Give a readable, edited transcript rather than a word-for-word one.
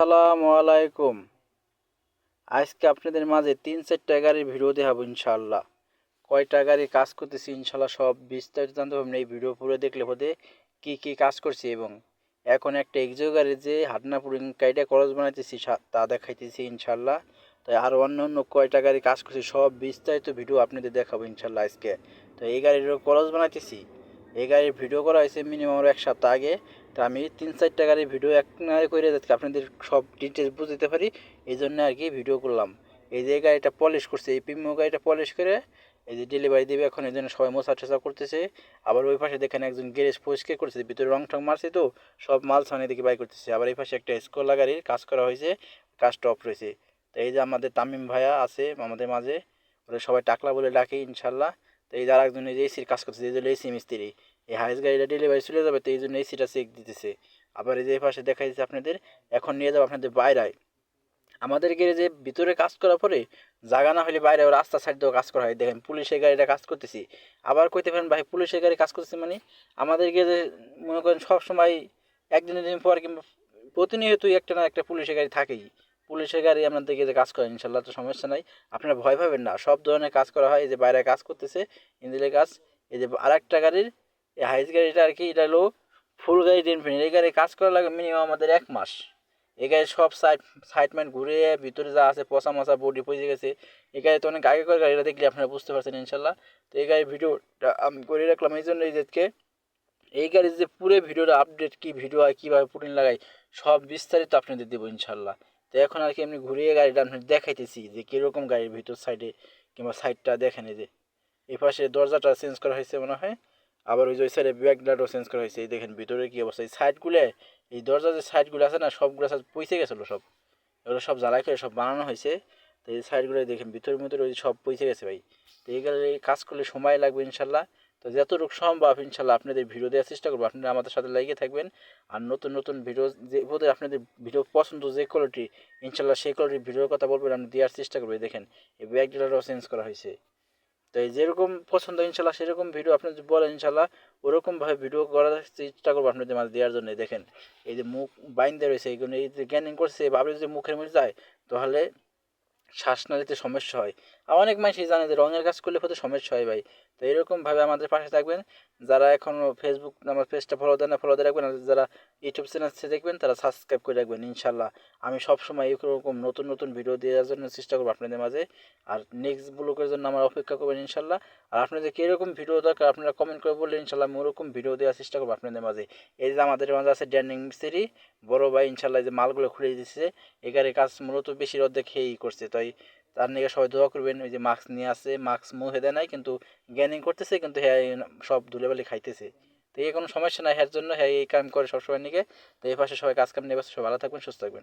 আসসালামু আলাইকুম। আজকে আপনাদের মাঝে ৩-৪টা গাড়ির ভিডিও দেখাবো ইনশাআল্লাহ। কয়টা গাড়ি কাজ করতেছি ইনশাআল্লাহ সব বিস্তারিত জানতে পারবেন এই ভিডিও পুরো দেখলে বোধে কি কাজ করছি, এবং এখন একটা এক্সো গাড়ির যে হাড্ডাপুরিং কাইটা খরচ বানাইতেছি তা দেখাইতেছি ইনশাআল্লাহ। তাই আরও অন্য অন্য কয়টা গাড়ি কাজ করছি সব বিস্তারিত ভিডিও আপনাদের দেখাবো ইনশাআল্লাহ আজকে। তো এই গাড়িরও খরচ বানাইতেছি, এই গাড়ির ভিডিও করা হয়েছে মিনিমাম আরও 1 সপ্তাহ আগে। তো আমি 3-4টা গাড়ির ভিডিও এক না করে যাতে আপনাদের সব ডিটেলস বুঝতে পারি, এই জন্য আর কি ভিডিও করলাম। এই যে গাড়িটা পলিশ করছে, এই প্রিমিয়াম গাড়িটা পলিশ করে এই যে ডেলিভারি দেবে এখন, এই জন্য সবাই মোছা টোছা করতেছে। আবার ওই পাশে দেখেন একজন গ্যারেজ পরিষ্কার করতেছে, ভিতরে রং টং মারছে তো সব মাল ছানি দিকে বাই করতেছে। আবার এই পাশে একটা স্কোলা গাড়ির কাজ করা হয়েছে, কাজটা অফ রয়েছে। তো এই যে আমাদের তামিম ভাইয়া আছে আমাদের মাঝে, ওরা সবাই টাকলা বলে ডাকে ইনশাল্লাহ। তো এই যে আরেকজন এই যে এসির কাজ করতেছে, এই যে এসি মিস্ত্রি, এই হাইস গাড়িটা ডেলিভারি চলে যাবে তো এই জন্য এসিটা চেক দিতেছে। আবার এই যে পাশে দেখা যাচ্ছে আপনাদের এখন নিয়ে যাবো আপনাদের বাইরে। আমাদের গ্যারেজে ভিতরে কাজ করার পরে জায়গা না হলে বাইরে রাস্তা সাইড দিয়েও কাজ করা হয়। দেখেন পুলিশের গাড়িটা কাজ করতেছি, আবার কইতে পারেন ভাই পুলিশের গাড়ি কাজ করতেছি মানে আমাদের গ্যারেজে মনে করেন সবসময় একদিন দুদিন পর কিংবা প্রতিনিয়তই একটা না একটা পুলিশের গাড়ি থাকেই। পুলিশের গাড়ি আপনাদের গ্যারেজে কাজ করেন ইনশাল্লাহ, তো সমস্যা নাই, আপনারা ভয় পাবেন না, সব ধরনের কাজ করা হয়। এই যে বাইরে কাজ করতেছে ইঞ্জিনের কাজ। এই যে আরেকটা গাড়ির এই হাইস গাড়িটা আর কি, এটা হলো ফুল গাড়ি ইনফিনিট, এই গাড়ি কাজ করা লাগে মিনিমাম আমাদের 1 মাস। এই গাড়ি সব সাইডম্যান ঘুরে ভিতরে যা আছে পচা মশা বডি পচে গেছে। এই গাড়ি তো অনেক আগে করে গাড়িটা দেখলে আপনারা বুঝতে পারছেন ইনশাল্লাহ। তো এই গাড়ির ভিডিওটা আমি করে রাখলাম এই জন্য এই গাড়ির যে পুরো ভিডিওটা আপডেট কি ভিডিও হয় কীভাবে পুটিন লাগাই সব বিস্তারিত আপনাদের দেবো ইনশাল্লাহ। তো এখন আর কি এমনি ঘুরিয়ে গাড়িটা আপনাদের দেখাইতেছি যে কীরকম গাড়ির ভিতর সাইডে কিংবা সাইডটা দেখেন। এই যে এই পাশে দরজাটা চেঞ্জ করা হয়েছে মনে হয়, আবার ওই যে ওই সাইডে ব্যাকলাইটও চেঞ্জ করা হয়েছে। এই দেখেন ভিতরে কী অবস্থা, এই সাইডগুলো এই দরজার যে সাইডগুলো আছে না সবগুলো পইসে গেছিলো সব, এগুলো সব জ্বালাই করে সব বানানো হয়েছে। তো এই সাইডগুলো দেখেন ভিতরে ওই সব পইসে গেছে ভাই। তো এই কাজ করলে সময় লাগবে ইনশাল্লাহ। তো যতটুকু সম্ভব ইনশাল্লাহ আপনাদের ভিডিও দেওয়ার চেষ্টা করবো, আপনারা আমাদের সাথে লাগিয়ে থাকবেন। আর নতুন নতুন ভিডিও যে বোধহয় আপনাদের ভিডিও পছন্দ যে কোয়ালিটি ইনশাল্লাহ সেই কোয়ালিটির ভিডিওর কথা বলবেন, আমি দেওয়ার চেষ্টা করবো। দেখেন এই ব্যাক ডিলারটাও চেঞ্জ করা হয়েছে। তো এই যেরকম পছন্দ ইনশাল্লাহ সেরকম ভিডিও আপনি যদি বলেন ইনশাল্লাহ ওরকমভাবে ভিডিও করার চেষ্টা করবো আপনাদের মাঝে দেওয়ার জন্য। দেখেন এই যে মুখ বাইন্দে রয়েছে এইগুলো, এই যে জ্ঞানিং করছে ভাবে যদি মুখের মধ্যে যায় তাহলে শ্বাস না নিতে সমস্যা হয়। আর অনেক মানুষই জানে যে রঙের কাজ করলে হয়তো সমস্যা হয় ভাই। তো এরকমভাবে আমাদের পাশে থাকবেন। যারা এখনও ফেসবুক আমার পেজটা ফলো দেন না ফলো দিয়ে রাখবেন, আর যারা ইউটিউব চ্যানেল দেখবেন তারা সাবস্ক্রাইব করে রাখবেন ইনশাল্লাহ। আমি সবসময় এরকম নতুন নতুন ভিডিও দেওয়ার জন্য চেষ্টা করবো আপনাদের মাঝে। আর নেক্সট ব্লগের জন্য আমার অপেক্ষা করবেন ইনশাল্লাহ। আর আপনাদের কীরকম ভিডিও দরকার আপনারা কমেন্ট করে বললে ইনশাল্লাহ আমি ওরকম ভিডিও দেওয়ার চেষ্টা করবো আপনাদের মাঝে। এই যে আমাদের মাঝে আছে ড্যানিং মিস্ত্রি বড় ভাই ইনশাল্লাহ, যে মালগুলো খুলে দিচ্ছে এগারে কাজ মূলত বেশির অর্ধেক খেয়েই করছে। তাই তার নিয়ে সবাই দোয়া করবেন। ওই যে মাস্ক নিয়ে আসে, মাস্ক মুখে দেয় নাই কিন্তু জ্ঞানিং করতেছে, কিন্তু হ্যাঁ সব ধুলেবালি খাইতেছে। তো এই কোনো সমস্যা নাই, হ্যার জন্য হ্যাঁ এই কাম করে সবসময় নিকে। তো এই পাশে সবাই কাজ কাম নিয়ে সবাই ভালো থাকবেন সুস্থ থাকবেন।